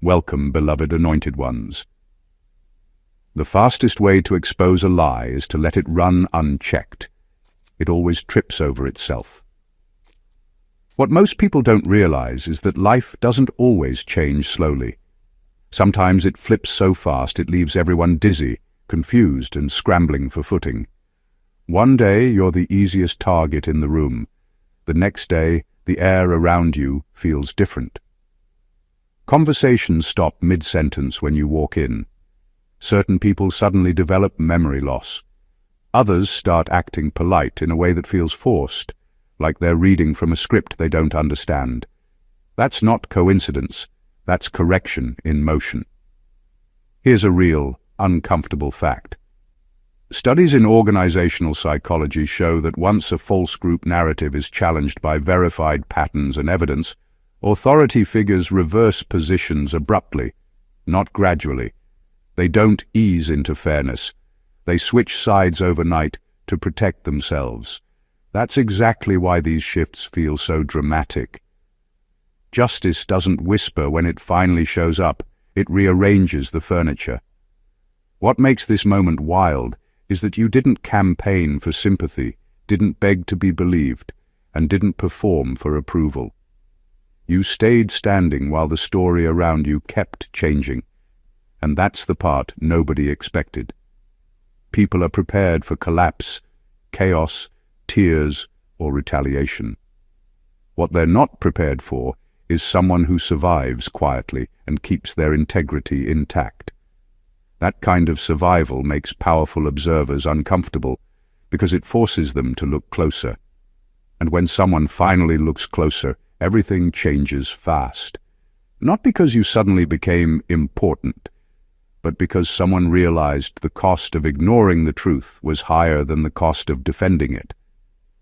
Welcome, beloved anointed ones. The fastest way to expose a lie is to let it run unchecked. It always trips over itself. What most people don't realize is that life doesn't always change slowly. Sometimes it flips so fast it leaves everyone dizzy, confused, and scrambling for footing. One day you're the easiest target in the room. The next day, the air around you feels different. Conversations stop mid-sentence when you walk in. Certain people suddenly develop memory loss. Others start acting polite in a way that feels forced, like they're reading from a script they don't understand. That's not coincidence. That's correction in motion. Here's a real, uncomfortable fact. Studies in organizational psychology show that once a false group narrative is challenged by verified patterns and evidence, authority figures reverse positions abruptly, not gradually. They don't ease into fairness. They switch sides overnight to protect themselves. That's exactly why these shifts feel so dramatic. Justice doesn't whisper when it finally shows up. It rearranges the furniture. What makes this moment wild is that you didn't campaign for sympathy, didn't beg to be believed, and didn't perform for approval. You stayed standing while the story around you kept changing. And that's the part nobody expected. People are prepared for collapse, chaos, tears, or retaliation. What they're not prepared for is someone who survives quietly and keeps their integrity intact. That kind of survival makes powerful observers uncomfortable because it forces them to look closer. And when someone finally looks closer, everything changes fast. Not because you suddenly became important, but because someone realized the cost of ignoring the truth was higher than the cost of defending it.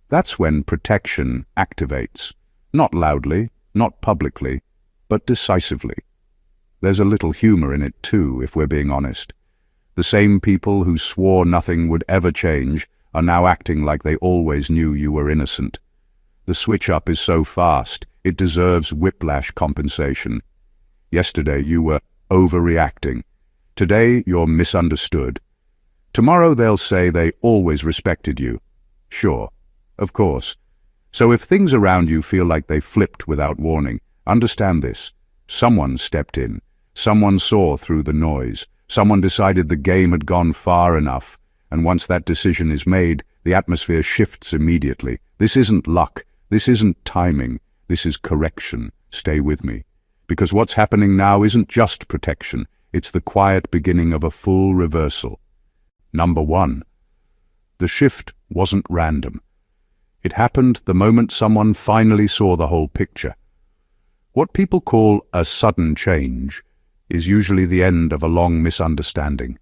That's when protection activates, not loudly, not publicly, but decisively. There's a little humor in it too, if we're being honest. The same people who swore nothing would ever change are now acting like they always knew you were innocent. The switch-up is so fast, it deserves whiplash compensation. Yesterday you were overreacting. Today you're misunderstood. Tomorrow they'll say they always respected you. Sure, of course. So if things around you feel like they flipped without warning, understand this. Someone stepped in. Someone saw through the noise. Someone decided the game had gone far enough, and once that decision is made, the atmosphere shifts immediately. This isn't luck. This isn't timing. This is correction. Stay with me. Because what's happening now isn't just protection. It's the quiet beginning of a full reversal. Number 1. The shift wasn't random. It happened the moment someone finally saw the whole picture. What people call a sudden change is usually the end of a long misunderstanding.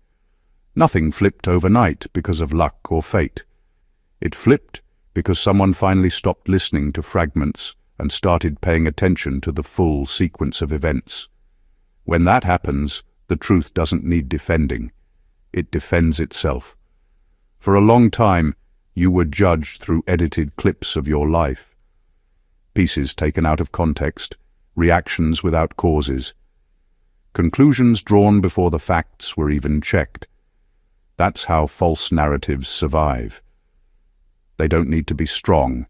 Nothing flipped overnight because of luck or fate. It flipped because someone finally stopped listening to fragments and started paying attention to the full sequence of events. When that happens, the truth doesn't need defending. It defends itself. For a long time, you were judged through edited clips of your life. Pieces taken out of context, reactions without causes, conclusions drawn before the facts were even checked. That's how false narratives survive. They don't need to be strong.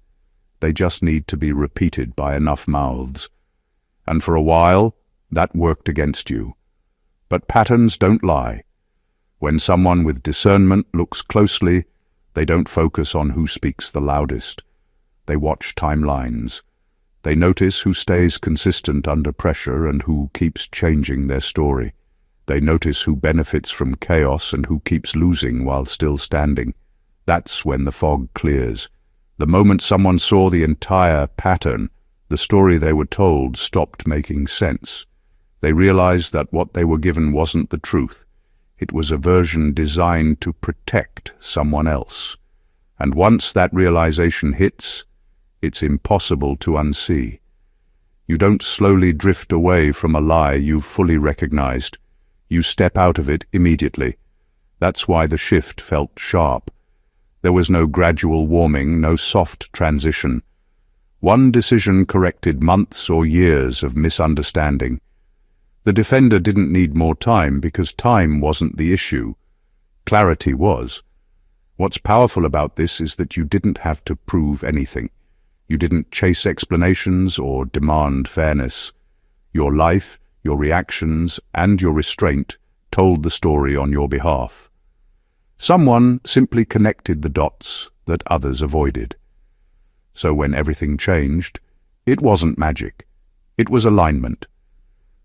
They just need to be repeated by enough mouths. And for a while, that worked against you. But patterns don't lie. When someone with discernment looks closely, they don't focus on who speaks the loudest. They watch timelines. They notice who stays consistent under pressure and who keeps changing their story. They notice who benefits from chaos and who keeps losing while still standing. That's when the fog clears. The moment someone saw the entire pattern, the story they were told stopped making sense. They realized that what they were given wasn't the truth. It was a version designed to protect someone else. And once that realization hits, it's impossible to unsee. You don't slowly drift away from a lie you've fully recognized. You step out of it immediately. That's why the shift felt sharp. There was no gradual warming, no soft transition. One decision corrected months or years of misunderstanding. The defender didn't need more time because time wasn't the issue. Clarity was. What's powerful about this is that you didn't have to prove anything. You didn't chase explanations or demand fairness. Your life, your reactions, and your restraint told the story on your behalf. Someone simply connected the dots that others avoided. So when everything changed, it wasn't magic. It was alignment.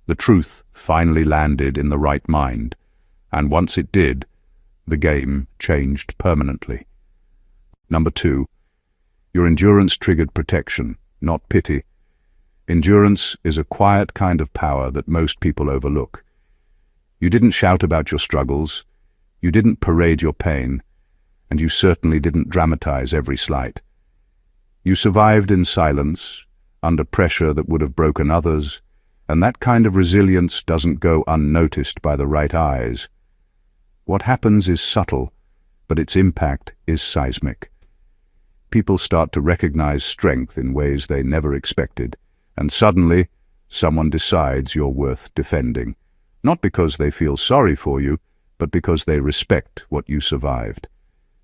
The truth finally landed in the right mind, and once it did, the game changed permanently. Number 2. Your endurance triggered protection, not pity. Endurance is a quiet kind of power that most people overlook. You didn't shout about your struggles, you didn't parade your pain, and you certainly didn't dramatize every slight. You survived in silence, under pressure that would have broken others, and that kind of resilience doesn't go unnoticed by the right eyes. What happens is subtle, but its impact is seismic. People start to recognize strength in ways they never expected, and suddenly, someone decides you're worth defending. Not because they feel sorry for you, but because they respect what you survived.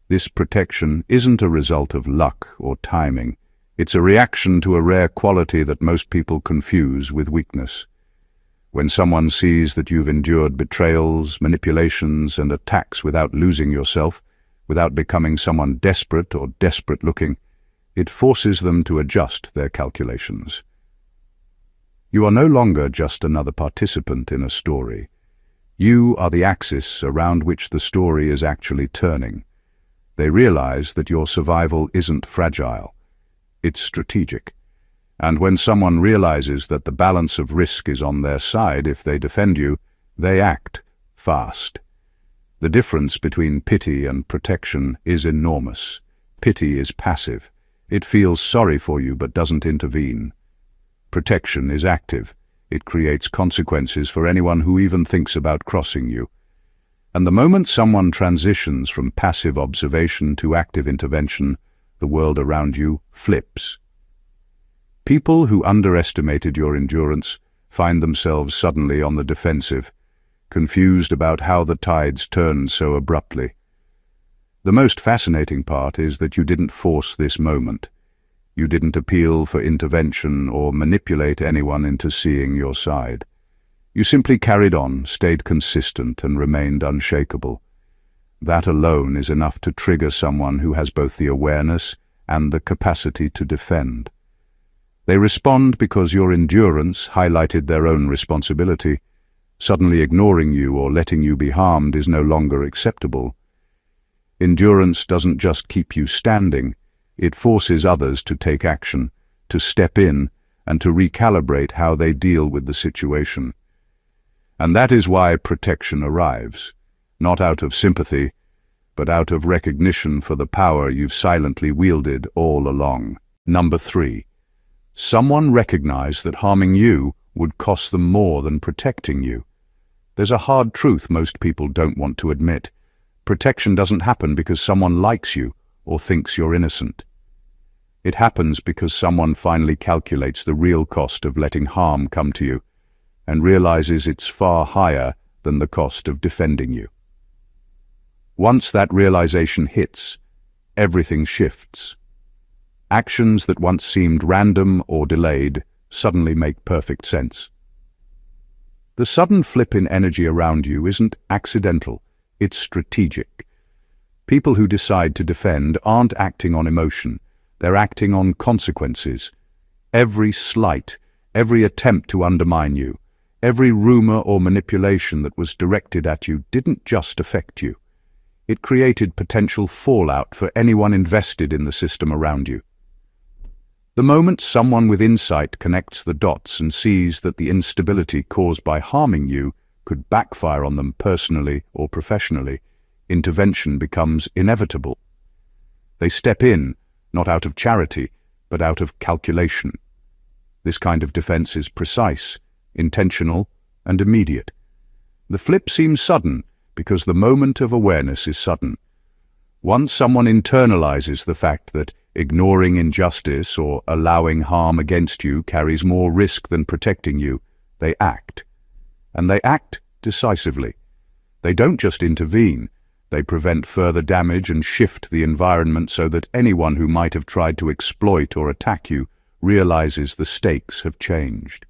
This protection isn't a result of luck or timing. It's a reaction to a rare quality that most people confuse with weakness. When someone sees that you've endured betrayals, manipulations, and attacks without losing yourself, without becoming someone desperate or desperate-looking, it forces them to adjust their calculations. You are no longer just another participant in a story. You are the axis around which the story is actually turning. They realize that your survival isn't fragile. It's strategic. And when someone realizes that the balance of risk is on their side if they defend you, they act fast. The difference between pity and protection is enormous. Pity is passive. It feels sorry for you but doesn't intervene. Protection is active. It creates consequences for anyone who even thinks about crossing you. And the moment someone transitions from passive observation to active intervention, the world around you flips. People who underestimated your endurance find themselves suddenly on the defensive, confused about how the tides turned so abruptly. The most fascinating part is that you didn't force this moment. You didn't appeal for intervention or manipulate anyone into seeing your side. You simply carried on, stayed consistent, and remained unshakable. That alone is enough to trigger someone who has both the awareness and the capacity to defend. They respond because your endurance highlighted their own responsibility. Suddenly ignoring you or letting you be harmed is no longer acceptable. Endurance doesn't just keep you standing, it forces others to take action, to step in, and to recalibrate how they deal with the situation. And that is why protection arrives, not out of sympathy, but out of recognition for the power you've silently wielded all along. Number 3. Someone recognized that harming you would cost them more than protecting you. There's a hard truth most people don't want to admit. Protection doesn't happen because someone likes you or thinks you're innocent. It happens because someone finally calculates the real cost of letting harm come to you and realizes it's far higher than the cost of defending you. Once that realization hits, everything shifts. Actions that once seemed random or delayed suddenly make perfect sense. The sudden flip in energy around you isn't accidental, it's strategic. People who decide to defend aren't acting on emotion, they're acting on consequences. Every slight, every attempt to undermine you, every rumor or manipulation that was directed at you didn't just affect you. It created potential fallout for anyone invested in the system around you. The moment someone with insight connects the dots and sees that the instability caused by harming you could backfire on them personally or professionally, intervention becomes inevitable. They step in, not out of charity, but out of calculation. This kind of defense is precise, intentional, and immediate. The flip seems sudden because the moment of awareness is sudden. Once someone internalizes the fact that ignoring injustice or allowing harm against you carries more risk than protecting you, they act. And they act decisively. They don't just intervene, they prevent further damage and shift the environment so that anyone who might have tried to exploit or attack you realizes the stakes have changed.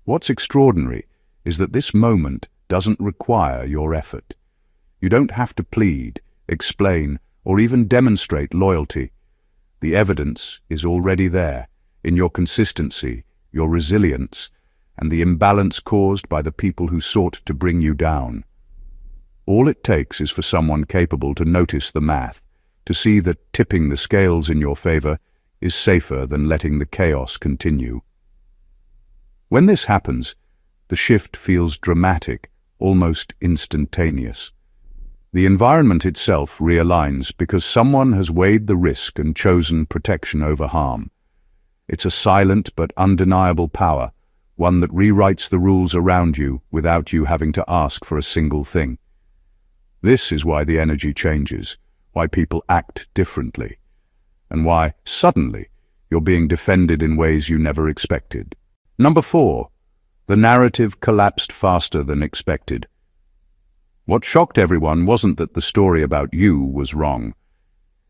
What's extraordinary is that this moment doesn't require your effort. You don't have to plead, explain, or even demonstrate loyalty. The evidence is already there, in your consistency, your resilience, and the imbalance caused by the people who sought to bring you down. All it takes is for someone capable to notice the math, to see that tipping the scales in your favor is safer than letting the chaos continue. When this happens, the shift feels dramatic, almost instantaneous. The environment itself realigns because someone has weighed the risk and chosen protection over harm. It's a silent but undeniable power, one that rewrites the rules around you without you having to ask for a single thing. This is why the energy changes, why people act differently, and why, suddenly, you're being defended in ways you never expected. Number 4. The narrative collapsed faster than expected. What shocked everyone wasn't that the story about you was wrong.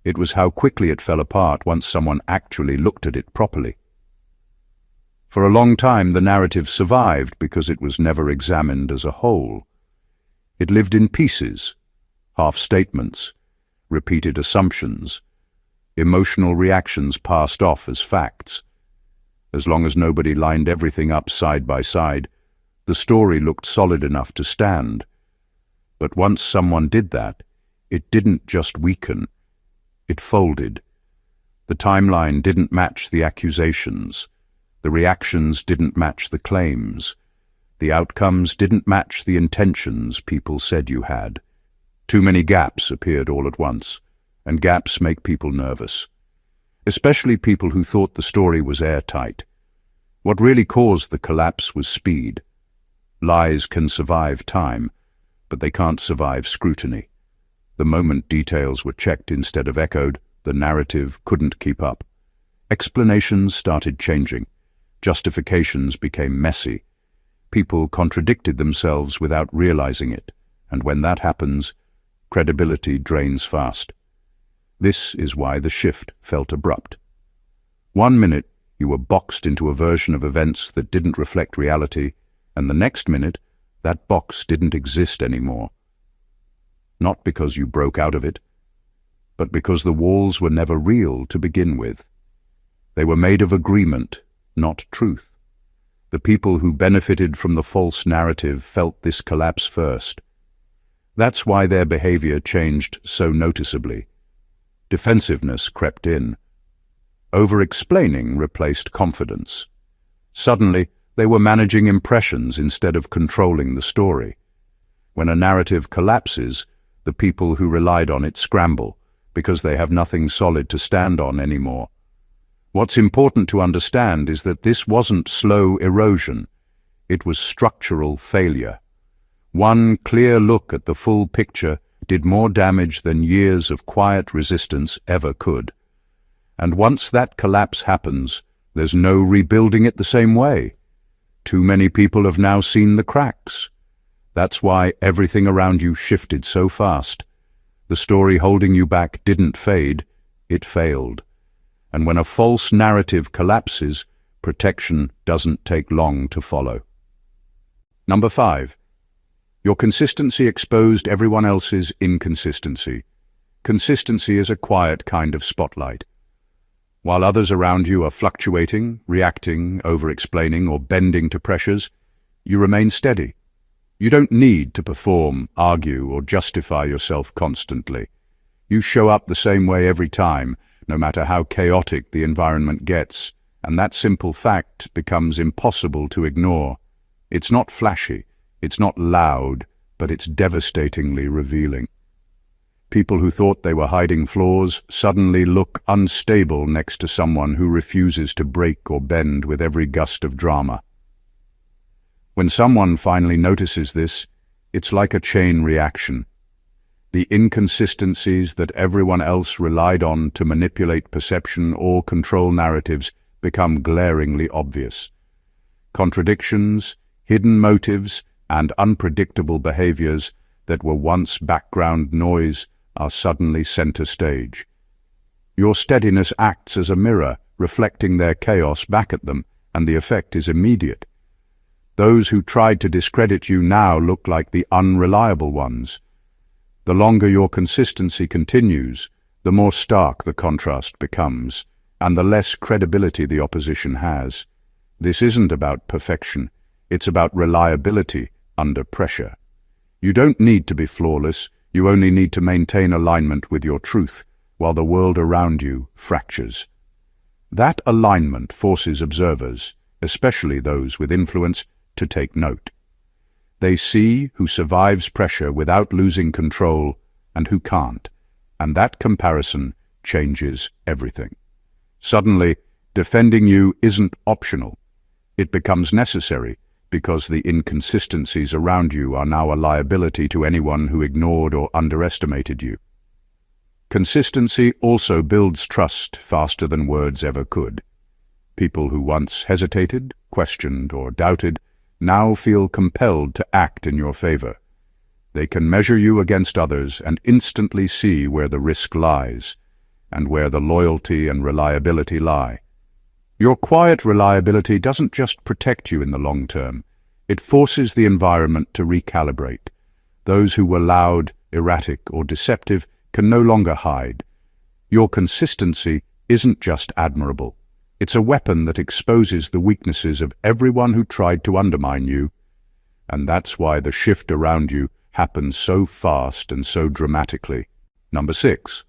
It was how quickly it fell apart once someone actually looked at it properly. For a long time, the narrative survived because it was never examined as a whole. It lived in pieces, half-statements, repeated assumptions, emotional reactions passed off as facts. As long as nobody lined everything up side by side, the story looked solid enough to stand. But once someone did that, it didn't just weaken, it folded. The timeline didn't match the accusations. The reactions didn't match the claims. The outcomes didn't match the intentions people said you had. Too many gaps appeared all at once, and gaps make people nervous. Especially people who thought the story was airtight. What really caused the collapse was speed. Lies can survive time, but they can't survive scrutiny. The moment details were checked instead of echoed, the narrative couldn't keep up. Explanations started changing. Justifications became messy. People contradicted themselves without realizing it, and when that happens, credibility drains fast. This is why the shift felt abrupt. 1 minute, you were boxed into a version of events that didn't reflect reality, and the next minute, that box didn't exist anymore. Not because you broke out of it, but because the walls were never real to begin with. They were made of agreement, not truth. The people who benefited from the false narrative felt this collapse first. That's why their behavior changed so noticeably. Defensiveness crept in. Over-explaining replaced confidence. Suddenly, they were managing impressions instead of controlling the story. When a narrative collapses, the people who relied on it scramble, because they have nothing solid to stand on anymore. What's important to understand is that this wasn't slow erosion. It was structural failure. One clear look at the full picture did more damage than years of quiet resistance ever could. And once that collapse happens, there's no rebuilding it the same way. Too many people have now seen the cracks. That's why everything around you shifted so fast. The story holding you back didn't fade, it failed. And when a false narrative collapses, protection doesn't take long to follow. Number 5. Your consistency exposed everyone else's inconsistency. Consistency is a quiet kind of spotlight. While others around you are fluctuating, reacting, over-explaining, or bending to pressures, you remain steady. You don't need to perform, argue, or justify yourself constantly. You show up the same way every time, no matter how chaotic the environment gets, and that simple fact becomes impossible to ignore. It's not flashy, it's not loud, but it's devastatingly revealing. People who thought they were hiding flaws suddenly look unstable next to someone who refuses to break or bend with every gust of drama. When someone finally notices this, it's like a chain reaction. The inconsistencies that everyone else relied on to manipulate perception or control narratives become glaringly obvious. Contradictions, hidden motives, and unpredictable behaviors that were once background noise are suddenly center stage. Your steadiness acts as a mirror, reflecting their chaos back at them, and the effect is immediate. Those who tried to discredit you now look like the unreliable ones. The longer your consistency continues, the more stark the contrast becomes, and the less credibility the opposition has. This isn't about perfection, it's about reliability under pressure. You don't need to be flawless, you only need to maintain alignment with your truth, while the world around you fractures. That alignment forces observers, especially those with influence, to take note. They see who survives pressure without losing control and who can't, and that comparison changes everything. Suddenly, defending you isn't optional. It becomes necessary because the inconsistencies around you are now a liability to anyone who ignored or underestimated you. Consistency also builds trust faster than words ever could. People who once hesitated, questioned, or doubted now feel compelled to act in your favor. They can measure you against others and instantly see where the risk lies, and where the loyalty and reliability lie. Your quiet reliability doesn't just protect you in the long term, it forces the environment to recalibrate. Those who were loud, erratic, or deceptive can no longer hide. Your consistency isn't just admirable. It's a weapon that exposes the weaknesses of everyone who tried to undermine you. And that's why the shift around you happens so fast and so dramatically. Number 6.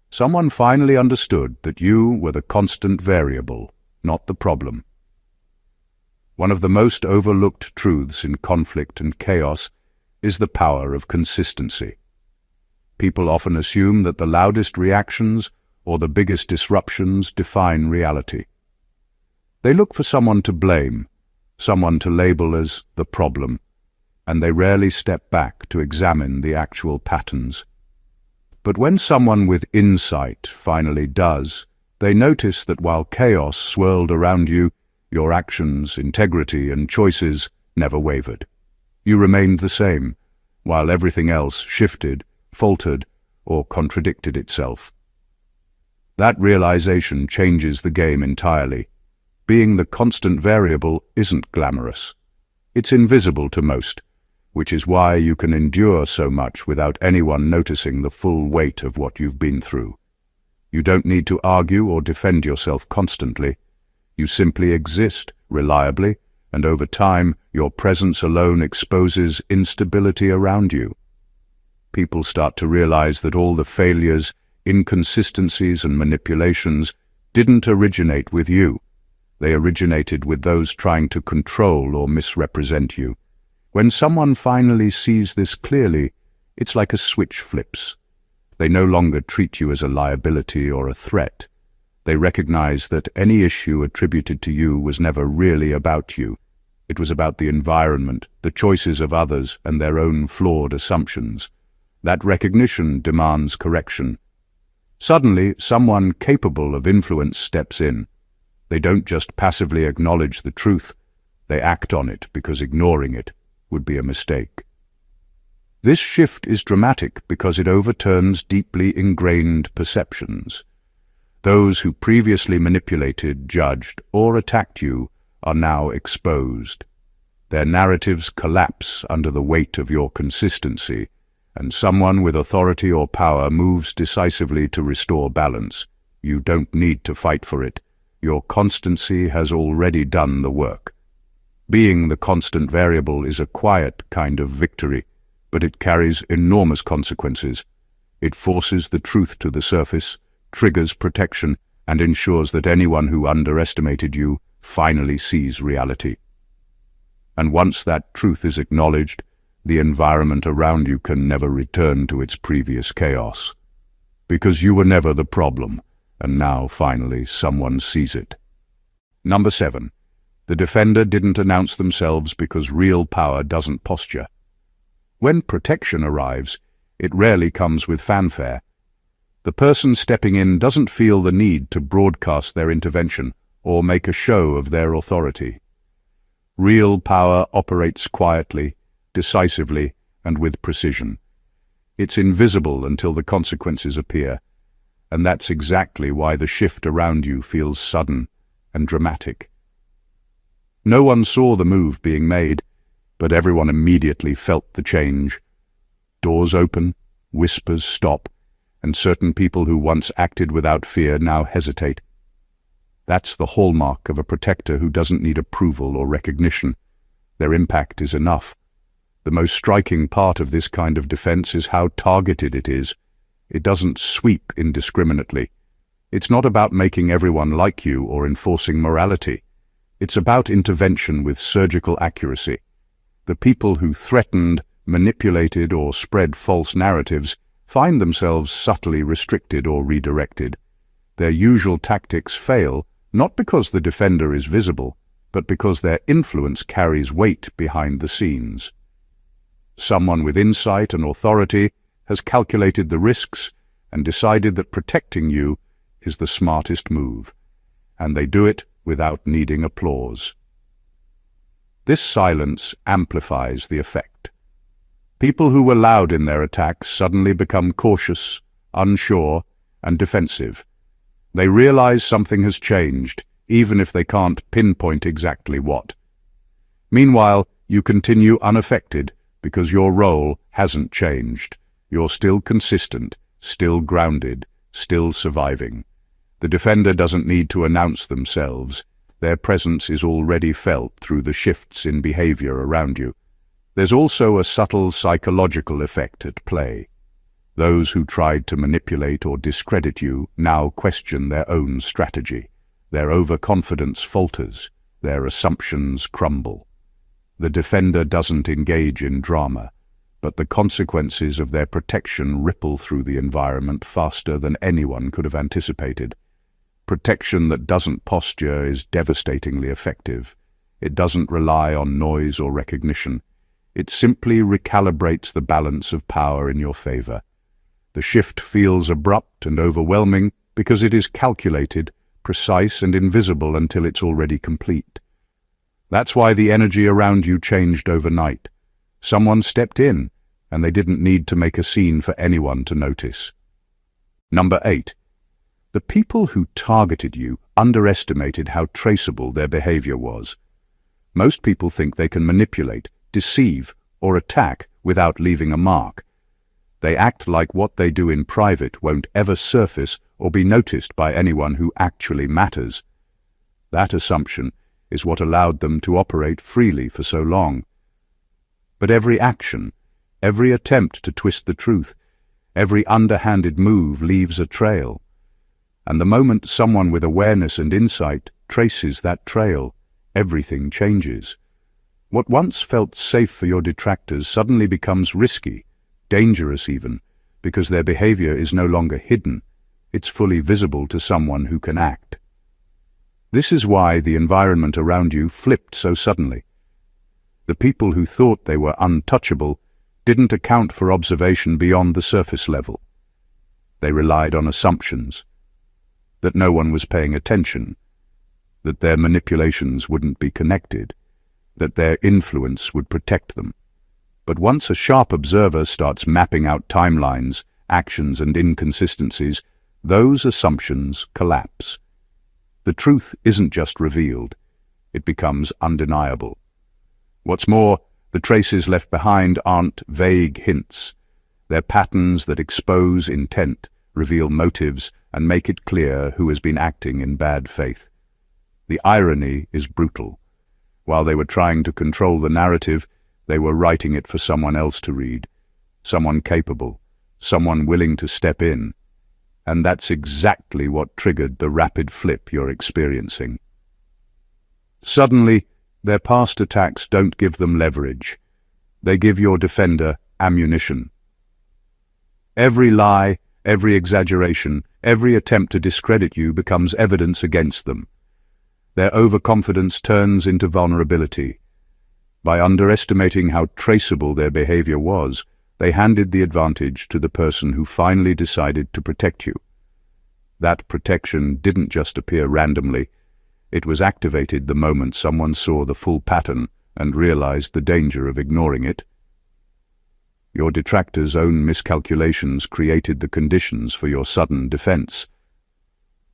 Someone finally understood that you were the constant variable, not the problem. One of the most overlooked truths in conflict and chaos is the power of consistency. People often assume that the loudest reactions or the biggest disruptions define reality. They look for someone to blame, someone to label as the problem, and they rarely step back to examine the actual patterns. But when someone with insight finally does, they notice that while chaos swirled around you, your actions, integrity, and choices never wavered. You remained the same, while everything else shifted, faltered, or contradicted itself. That realization changes the game entirely. Being the constant variable isn't glamorous. It's invisible to most, which is why you can endure so much without anyone noticing the full weight of what you've been through. You don't need to argue or defend yourself constantly. You simply exist reliably, and over time, your presence alone exposes instability around you. People start to realize that all the failures, inconsistencies, and manipulations didn't originate with you. They originated with those trying to control or misrepresent you. When someone finally sees this clearly, it's like a switch flips. They no longer treat you as a liability or a threat. They recognize that any issue attributed to you was never really about you. It was about the environment, the choices of others, and their own flawed assumptions. That recognition demands correction. Suddenly, someone capable of influence steps in. They don't just passively acknowledge the truth, they act on it because ignoring it would be a mistake. This shift is dramatic because it overturns deeply ingrained perceptions. Those who previously manipulated, judged, or attacked you are now exposed. Their narratives collapse under the weight of your consistency, and someone with authority or power moves decisively to restore balance. You don't need to fight for it. Your constancy has already done the work. Being the constant variable is a quiet kind of victory, but it carries enormous consequences. It forces the truth to the surface, triggers protection, and ensures that anyone who underestimated you finally sees reality. And once that truth is acknowledged, the environment around you can never return to its previous chaos. Because you were never the problem, and now finally someone sees it. Number 7. The defender didn't announce themselves because real power doesn't posture. When protection arrives, it rarely comes with fanfare. The person stepping in doesn't feel the need to broadcast their intervention or make a show of their authority. Real power operates quietly, decisively, and with precision. It's invisible until the consequences appear, and that's exactly why the shift around you feels sudden and dramatic. No one saw the move being made, but everyone immediately felt the change. Doors open, whispers stop, and certain people who once acted without fear now hesitate. That's the hallmark of a protector who doesn't need approval or recognition. Their impact is enough. The most striking part of this kind of defense is how targeted it is. It doesn't sweep indiscriminately. It's not about making everyone like you or enforcing morality. It's about intervention with surgical accuracy. The people who threatened, manipulated, or spread false narratives find themselves subtly restricted or redirected. Their usual tactics fail, not because the defender is visible, but because their influence carries weight behind the scenes. Someone with insight and authority has calculated the risks and decided that protecting you is the smartest move, and they do it without needing applause. This silence amplifies the effect. People who were loud in their attacks suddenly become cautious, unsure, and defensive. They realize something has changed, even if they can't pinpoint exactly what. Meanwhile, you continue unaffected because your role hasn't changed. You're still consistent, still grounded, still surviving. The defender doesn't need to announce themselves. Their presence is already felt through the shifts in behavior around you. There's also a subtle psychological effect at play. Those who tried to manipulate or discredit you now question their own strategy. Their overconfidence falters. Their assumptions crumble. The defender doesn't engage in drama, but the consequences of their protection ripple through the environment faster than anyone could have anticipated. Protection that doesn't posture is devastatingly effective. It doesn't rely on noise or recognition. It simply recalibrates the balance of power in your favor. The shift feels abrupt and overwhelming because it is calculated, precise, and invisible until it's already complete. That's why the energy around you changed overnight. Someone stepped in, and they didn't need to make a scene for anyone to notice. Number 8. The people who targeted you underestimated how traceable their behavior was. Most people think they can manipulate, deceive, or attack without leaving a mark. They act like what they do in private won't ever surface or be noticed by anyone who actually matters. That assumption is what allowed them to operate freely for so long. But every action, every attempt to twist the truth, every underhanded move leaves a trail. And the moment someone with awareness and insight traces that trail, everything changes. What once felt safe for your detractors suddenly becomes risky, dangerous even, because their behavior is no longer hidden. It's fully visible to someone who can act. This is why the environment around you flipped so suddenly. The people who thought they were untouchable didn't account for observation beyond the surface level. They relied on assumptions, that no one was paying attention, that their manipulations wouldn't be connected, that their influence would protect them. But once a sharp observer starts mapping out timelines, actions, and inconsistencies, those assumptions collapse. The truth isn't just revealed, it becomes undeniable. What's more, the traces left behind aren't vague hints. They're patterns that expose intent, reveal motives, and make it clear who has been acting in bad faith. The irony is brutal. While they were trying to control the narrative, they were writing it for someone else to read, someone capable, someone willing to step in. And that's exactly what triggered the rapid flip you're experiencing. Suddenly, their past attacks don't give them leverage. They give your defender ammunition. Every lie, every exaggeration, every attempt to discredit you becomes evidence against them. Their overconfidence turns into vulnerability. By underestimating how traceable their behavior was, they handed the advantage to the person who finally decided to protect you. That protection didn't just appear randomly. It was activated the moment someone saw the full pattern and realized the danger of ignoring it. Your detractor's own miscalculations created the conditions for your sudden defense.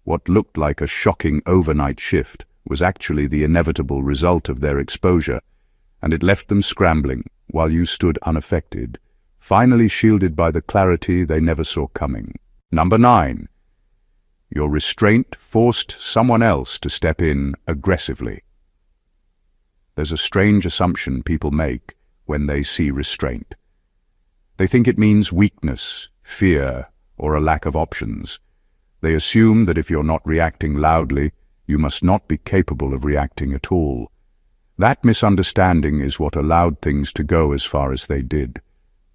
What looked like a shocking overnight shift was actually the inevitable result of their exposure, and it left them scrambling while you stood unaffected, finally shielded by the clarity they never saw coming. Number 9. Your restraint forced someone else to step in aggressively. There's a strange assumption people make when they see restraint. They think it means weakness, fear, or a lack of options. They assume that if you're not reacting loudly, you must not be capable of reacting at all. That misunderstanding is what allowed things to go as far as they did.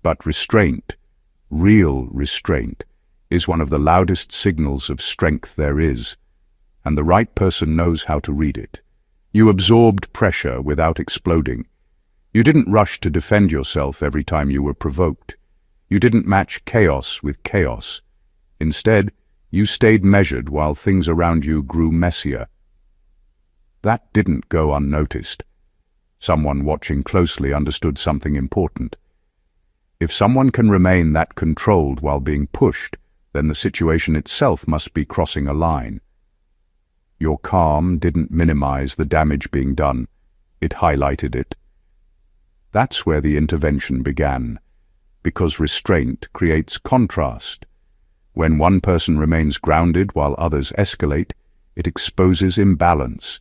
But restraint, real restraint, is one of the loudest signals of strength there is, and the right person knows how to read it. You absorbed pressure without exploding. You didn't rush to defend yourself every time you were provoked. You didn't match chaos with chaos. Instead, you stayed measured while things around you grew messier. That didn't go unnoticed. Someone watching closely understood something important. If someone can remain that controlled while being pushed, then the situation itself must be crossing a line. Your calm didn't minimize the damage being done. It highlighted it. That's where the intervention began, because restraint creates contrast. When one person remains grounded while others escalate, it exposes imbalance.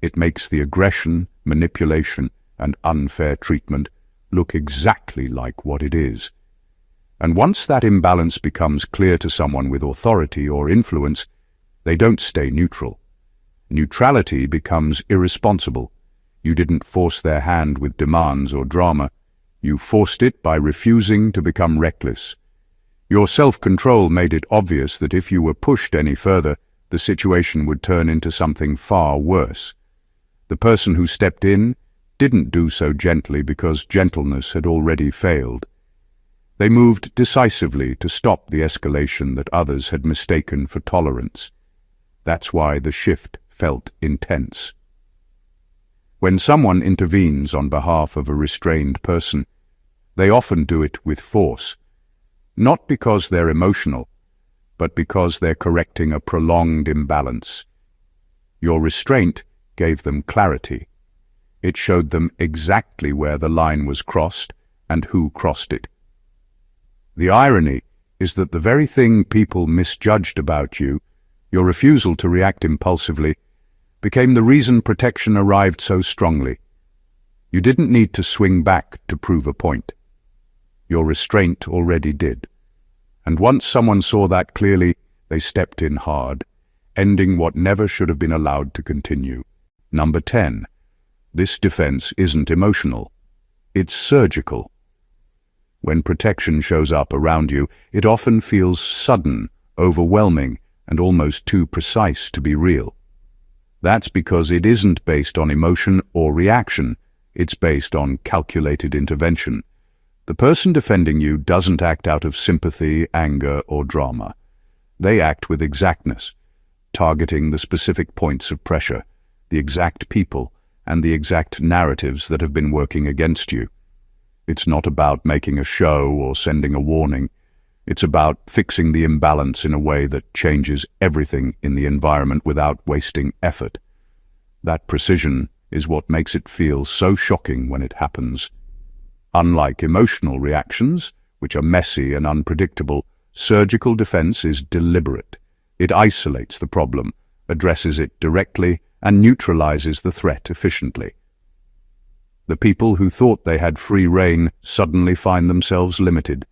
It makes the aggression, manipulation, and unfair treatment look exactly like what it is. And once that imbalance becomes clear to someone with authority or influence, they don't stay neutral. Neutrality becomes irresponsible. You didn't force their hand with demands or drama. You forced it by refusing to become reckless. Your self-control made it obvious that if you were pushed any further, the situation would turn into something far worse. The person who stepped in didn't do so gently because gentleness had already failed. They moved decisively to stop the escalation that others had mistaken for tolerance. That's why the shift felt intense. When someone intervenes on behalf of a restrained person, they often do it with force, not because they're emotional, but because they're correcting a prolonged imbalance. Your restraint gave them clarity. It showed them exactly where the line was crossed and who crossed it. The irony is that the very thing people misjudged about you, your refusal to react impulsively, became the reason protection arrived so strongly. You didn't need to swing back to prove a point. Your restraint already did. And once someone saw that clearly, they stepped in hard, ending what never should have been allowed to continue. Number 10. This defense isn't emotional. It's surgical. When protection shows up around you, it often feels sudden, overwhelming, and almost too precise to be real. That's because it isn't based on emotion or reaction. It's based on calculated intervention. The person defending you doesn't act out of sympathy, anger, or drama. They act with exactness, targeting the specific points of pressure, the exact people, and the exact narratives that have been working against you. It's not about making a show or sending a warning. It's about fixing the imbalance in a way that changes everything in the environment without wasting effort. That precision is what makes it feel so shocking when it happens. Unlike emotional reactions, which are messy and unpredictable, surgical defense is deliberate. It isolates the problem, addresses it directly, and neutralizes the threat efficiently. The people who thought they had free rein suddenly find themselves limited.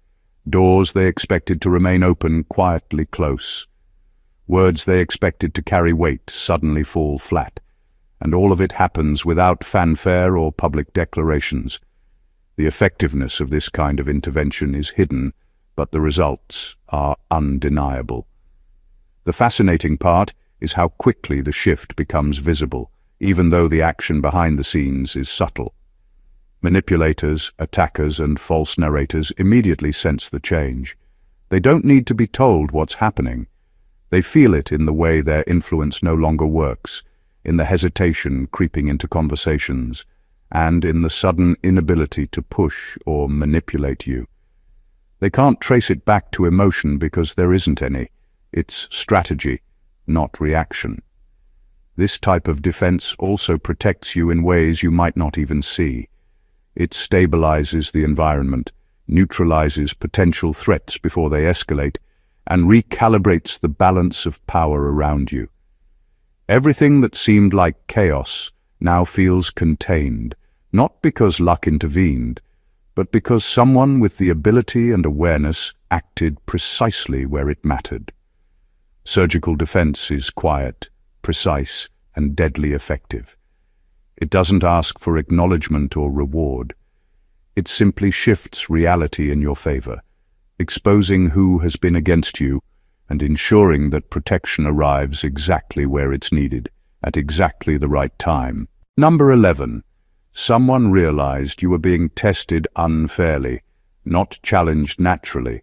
Doors they expected to remain open quietly close. Words they expected to carry weight suddenly fall flat. And all of it happens without fanfare or public declarations. The effectiveness of this kind of intervention is hidden, but the results are undeniable. The fascinating part is how quickly the shift becomes visible, even though the action behind the scenes is subtle. Manipulators, attackers, and false narrators immediately sense the change. They don't need to be told what's happening. They feel it in the way their influence no longer works, in the hesitation creeping into conversations, and in the sudden inability to push or manipulate you. They can't trace it back to emotion because there isn't any. It's strategy, not reaction. This type of defense also protects you in ways you might not even see. It stabilizes the environment, neutralizes potential threats before they escalate, and recalibrates the balance of power around you. Everything that seemed like chaos now feels contained, not because luck intervened, but because someone with the ability and awareness acted precisely where it mattered. Surgical defense is quiet, precise, and deadly effective. It doesn't ask for acknowledgement or reward. It simply shifts reality in your favor, exposing who has been against you and ensuring that protection arrives exactly where it's needed, at exactly the right time. Number 11. Someone realized you were being tested unfairly, not challenged naturally.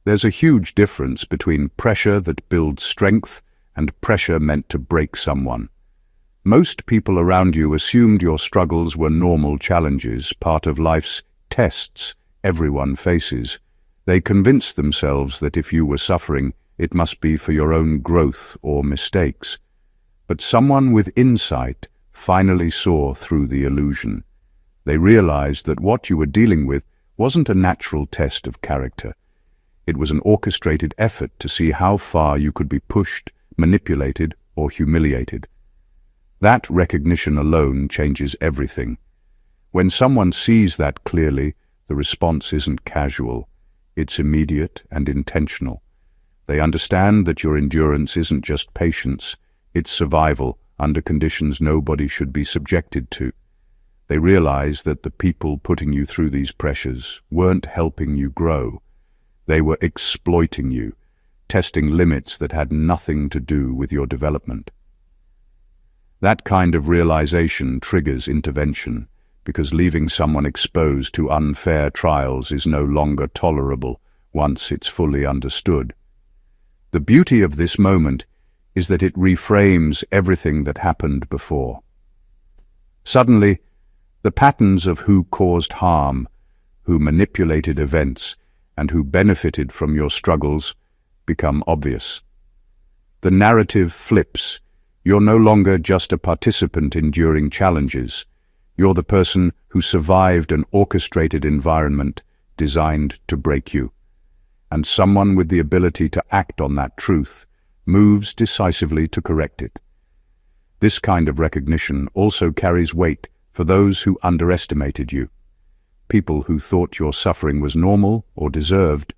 There's a huge difference between pressure that builds strength and pressure meant to break someone. Most people around you assumed your struggles were normal challenges, part of life's tests everyone faces. They convinced themselves that if you were suffering, it must be for your own growth or mistakes. But someone with insight finally saw through the illusion. They realized that what you were dealing with wasn't a natural test of character. It was an orchestrated effort to see how far you could be pushed, manipulated, or humiliated. That recognition alone changes everything. When someone sees that clearly, the response isn't casual. It's immediate and intentional. They understand that your endurance isn't just patience, it's survival under conditions nobody should be subjected to. They realize that the people putting you through these pressures weren't helping you grow. They were exploiting you, testing limits that had nothing to do with your development. That kind of realization triggers intervention, because leaving someone exposed to unfair trials is no longer tolerable once it's fully understood. The beauty of this moment is that it reframes everything that happened before. Suddenly, the patterns of who caused harm, who manipulated events, and who benefited from your struggles become obvious. The narrative flips. You're no longer just a participant enduring challenges. You're the person who survived an orchestrated environment designed to break you. And someone with the ability to act on that truth moves decisively to correct it. This kind of recognition also carries weight for those who underestimated you. People who thought your suffering was normal or deserved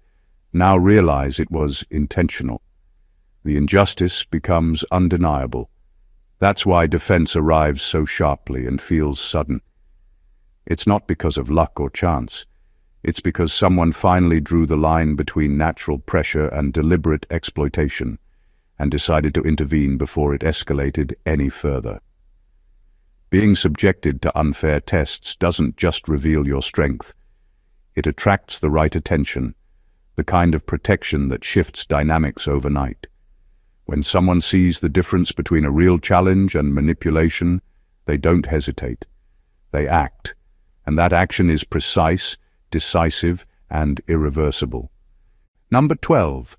now realize it was intentional. The injustice becomes undeniable. That's why defense arrives so sharply and feels sudden. It's not because of luck or chance. It's because someone finally drew the line between natural pressure and deliberate exploitation and decided to intervene before it escalated any further. Being subjected to unfair tests doesn't just reveal your strength. It attracts the right attention, the kind of protection that shifts dynamics overnight. When someone sees the difference between a real challenge and manipulation, they don't hesitate. They act, and that action is precise, decisive, and irreversible. Number 12.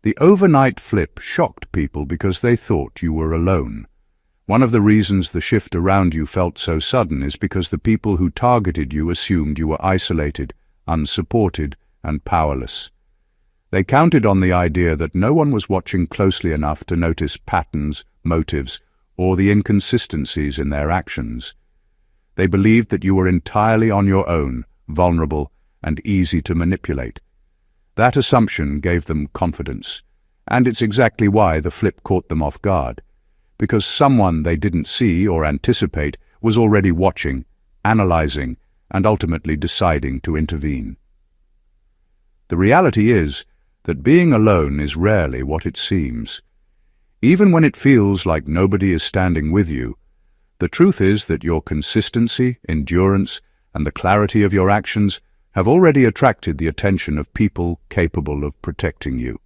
The overnight flip shocked people because they thought you were alone. One of the reasons the shift around you felt so sudden is because the people who targeted you assumed you were isolated, unsupported, and powerless. They counted on the idea that no one was watching closely enough to notice patterns, motives, or the inconsistencies in their actions. They believed that you were entirely on your own, vulnerable, and easy to manipulate. That assumption gave them confidence, and it's exactly why the flip caught them off guard, because someone they didn't see or anticipate was already watching, analyzing, and ultimately deciding to intervene. The reality is that being alone is rarely what it seems. Even when it feels like nobody is standing with you, the truth is that your consistency, endurance, and the clarity of your actions have already attracted the attention of people capable of protecting you.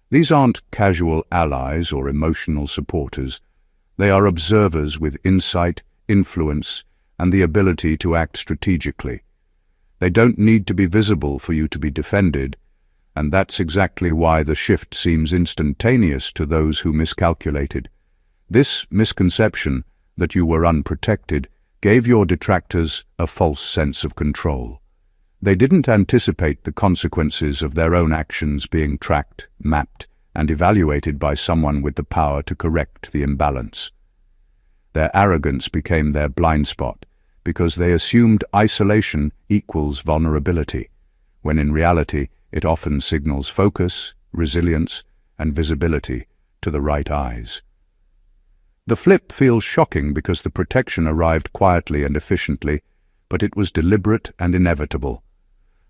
These aren't casual allies or emotional supporters. They are observers with insight, influence, and the ability to act strategically. They don't need to be visible for you to be defended, and that's exactly why the shift seems instantaneous to those who miscalculated. This misconception that you were unprotected gave your detractors a false sense of control. They didn't anticipate the consequences of their own actions being tracked, mapped, and evaluated by someone with the power to correct the imbalance. Their arrogance became their blind spot because they assumed isolation equals vulnerability, when in reality it often signals focus, resilience, and visibility to the right eyes. The flip feels shocking because the protection arrived quietly and efficiently, but it was deliberate and inevitable.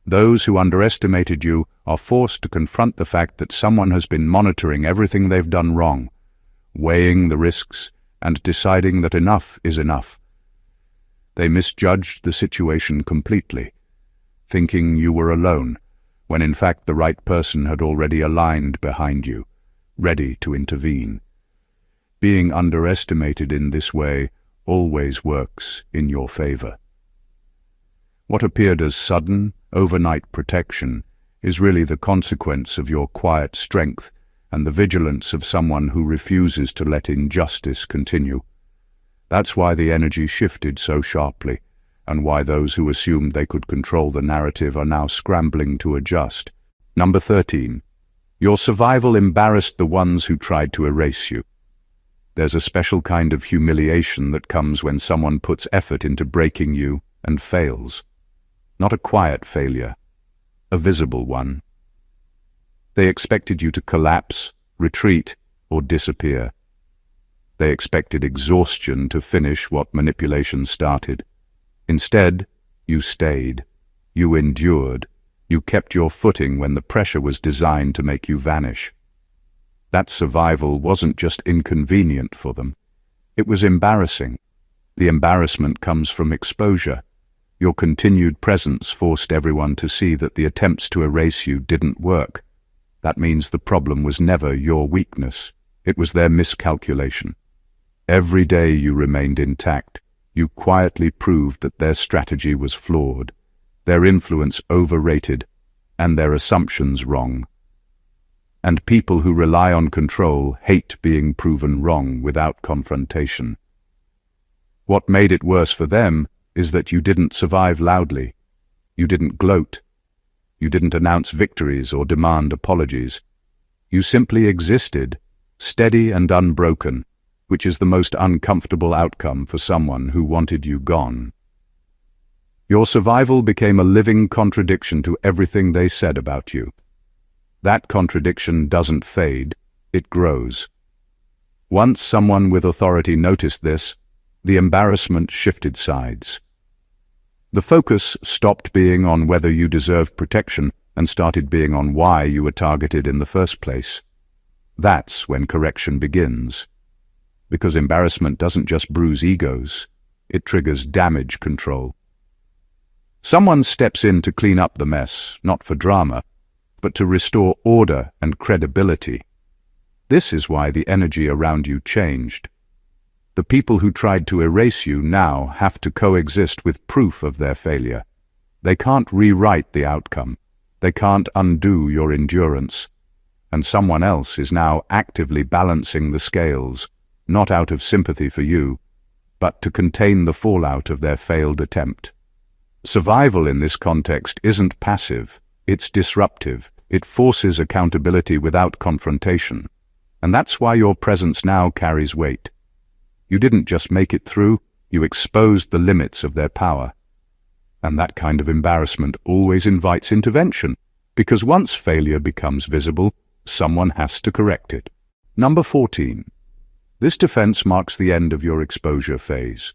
Those who underestimated you are forced to confront the fact that someone has been monitoring everything they've done wrong, weighing the risks, and deciding that enough is enough. They misjudged the situation completely, thinking you were alone, when in fact the right person had already aligned behind you, ready to intervene. Being underestimated in this way always works in your favor. What appeared as sudden, overnight protection is really the consequence of your quiet strength and the vigilance of someone who refuses to let injustice continue. That's why the energy shifted so sharply, and why those who assumed they could control the narrative are now scrambling to adjust. Number 13. Your survival embarrassed the ones who tried to erase you. There's a special kind of humiliation that comes when someone puts effort into breaking you and fails. Not a quiet failure, a visible one. They expected you to collapse, retreat, or disappear. They expected exhaustion to finish what manipulation started. Instead, you stayed. You endured. You kept your footing when the pressure was designed to make you vanish. That survival wasn't just inconvenient for them. It was embarrassing. The embarrassment comes from exposure. Your continued presence forced everyone to see that the attempts to erase you didn't work. That means the problem was never your weakness. It was their miscalculation. Every day you remained intact, you quietly proved that their strategy was flawed, their influence overrated, and their assumptions wrong. And people who rely on control hate being proven wrong without confrontation. What made it worse for them is that you didn't survive loudly. You didn't gloat. You didn't announce victories or demand apologies. You simply existed, steady and unbroken, which is the most uncomfortable outcome for someone who wanted you gone. Your survival became a living contradiction to everything they said about you. That contradiction doesn't fade, it grows. Once someone with authority noticed this, the embarrassment shifted sides. The focus stopped being on whether you deserved protection and started being on why you were targeted in the first place. That's when correction begins. Because embarrassment doesn't just bruise egos, it triggers damage control. Someone steps in to clean up the mess, not for drama, but to restore order and credibility. This is why the energy around you changed. The people who tried to erase you now have to coexist with proof of their failure. They can't rewrite the outcome. They can't undo your endurance. And someone else is now actively balancing the scales, not out of sympathy for you, but to contain the fallout of their failed attempt. Survival in this context isn't passive, it's disruptive. It forces accountability without confrontation. And that's why your presence now carries weight. You didn't just make it through, you exposed the limits of their power. And that kind of embarrassment always invites intervention, because once failure becomes visible, someone has to correct it. Number 14. This defense marks the end of your exposure phase.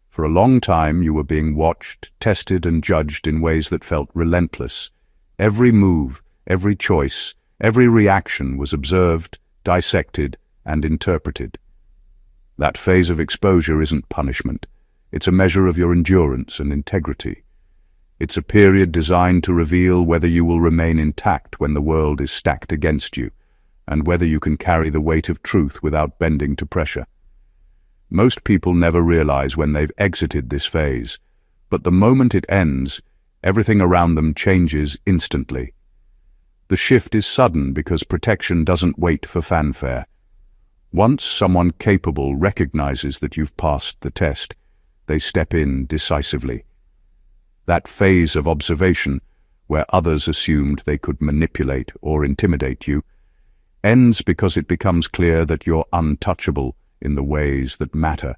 For a long time you were being watched, tested, and judged in ways that felt relentless. Every move, every choice, every reaction was observed, dissected, and interpreted. That phase of exposure isn't punishment. It's a measure of your endurance and integrity. It's a period designed to reveal whether you will remain intact when the world is stacked against you, and whether you can carry the weight of truth without bending to pressure. Most people never realize when they've exited this phase, but the moment it ends, Everything around them changes instantly. The shift is sudden because protection doesn't wait for fanfare. Once someone capable recognizes that you've passed the test, they step in decisively. That phase of observation, where others assumed they could manipulate or intimidate you, ends because it becomes clear that you're untouchable in the ways that matter.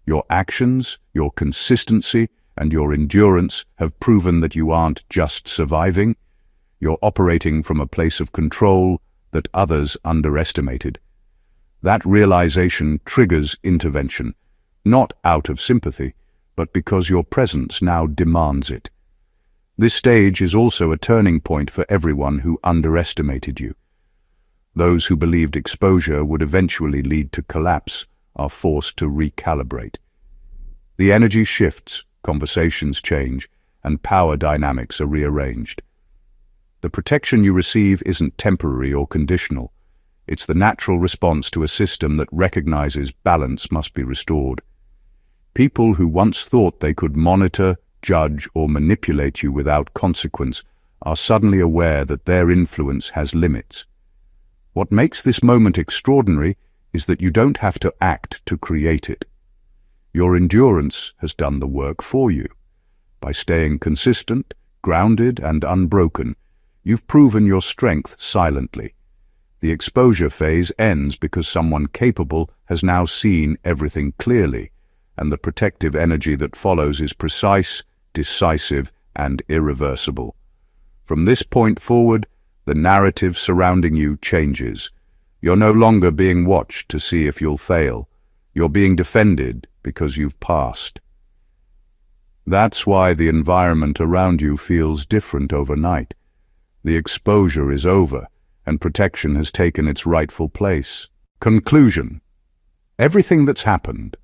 Your actions, your consistency, and your endurance have proven that you aren't just surviving, you're operating from a place of control that others underestimated. That realization triggers intervention, not out of sympathy, but because your presence now demands it. This stage is also a turning point for everyone who underestimated you. Those who believed exposure would eventually lead to collapse are forced to recalibrate. The energy shifts, conversations change, and power dynamics are rearranged. The protection you receive isn't temporary or conditional. It's the natural response to a system that recognizes balance must be restored. People who once thought they could monitor, judge, or manipulate you without consequence are suddenly aware that their influence has limits. What makes this moment extraordinary is that you don't have to act to create it. Your endurance has done the work for you. By staying consistent, grounded, and unbroken, you've proven your strength silently. The exposure phase ends because someone capable has now seen everything clearly, and the protective energy that follows is precise, decisive, and irreversible. From this point forward, the narrative surrounding you changes. You're no longer being watched to see if you'll fail. You're being defended because you've passed. That's why the environment around you feels different overnight. The exposure is over, and protection has taken its rightful place. Conclusion. Everything that's happened,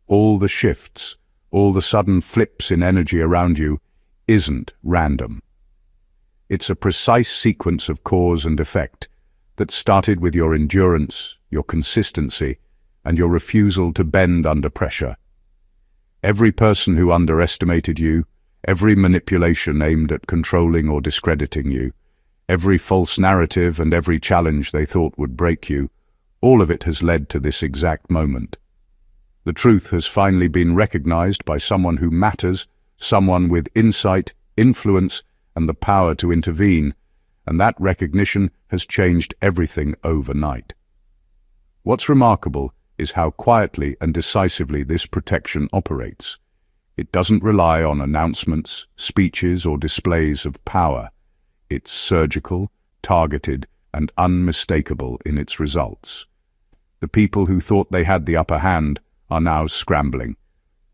all the shifts, all the sudden flips in energy around you, isn't random. It's a precise sequence of cause and effect that started with your endurance, your consistency, and your refusal to bend under pressure. Every person who underestimated you, every manipulation aimed at controlling or discrediting you, every false narrative and every challenge they thought would break you, all of it has led to this exact moment. The truth has finally been recognized by someone who matters, someone with insight, influence, and the power to intervene, and that recognition has changed everything overnight. What's remarkable is how quietly and decisively this protection operates. It doesn't rely on announcements, speeches, or displays of power. It's surgical, targeted, and unmistakable in its results. The people who thought they had the upper hand are now scrambling.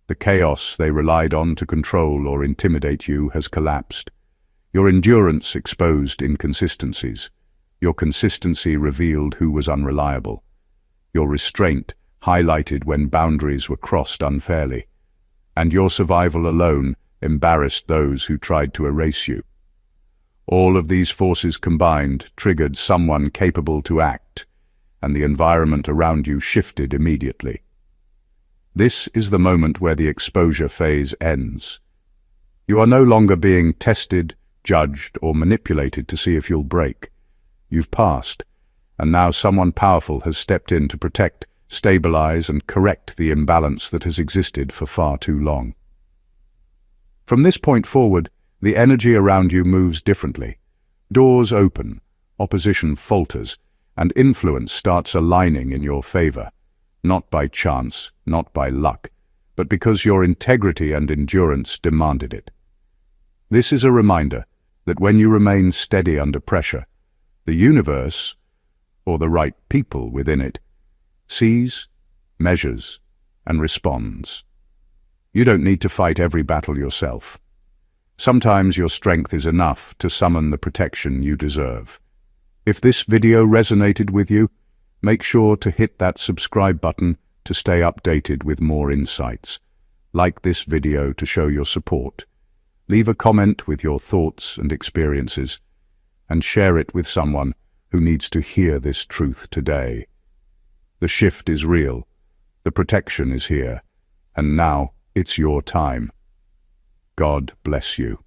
The chaos they relied on to control or intimidate you has collapsed. Your endurance exposed inconsistencies. Your consistency revealed who was unreliable. Your restraint highlighted when boundaries were crossed unfairly. And your survival alone embarrassed those who tried to erase you. All of these forces combined triggered someone capable to act, and the environment around you shifted immediately. This is the moment where the exposure phase ends. You are no longer being tested, judged, or manipulated to see if you'll break. You've passed, and now someone powerful has stepped in to protect, stabilize, and correct the imbalance that has existed for far too long. From this point forward, the energy around you moves differently. Doors open, opposition falters, and influence starts aligning in your favor, not by chance, not by luck, but because your integrity and endurance demanded it. This is a reminder that when you remain steady under pressure, the universe, or the right people within it, sees, measures, and responds. You don't need to fight every battle yourself. Sometimes your strength is enough to summon the protection you deserve. If this video resonated with you, make sure to hit that subscribe button to stay updated with more insights. Like this video to show your support. Leave a comment with your thoughts and experiences, and share it with someone who needs to hear this truth today. The shift is real, the protection is here, and now it's your time. God bless you.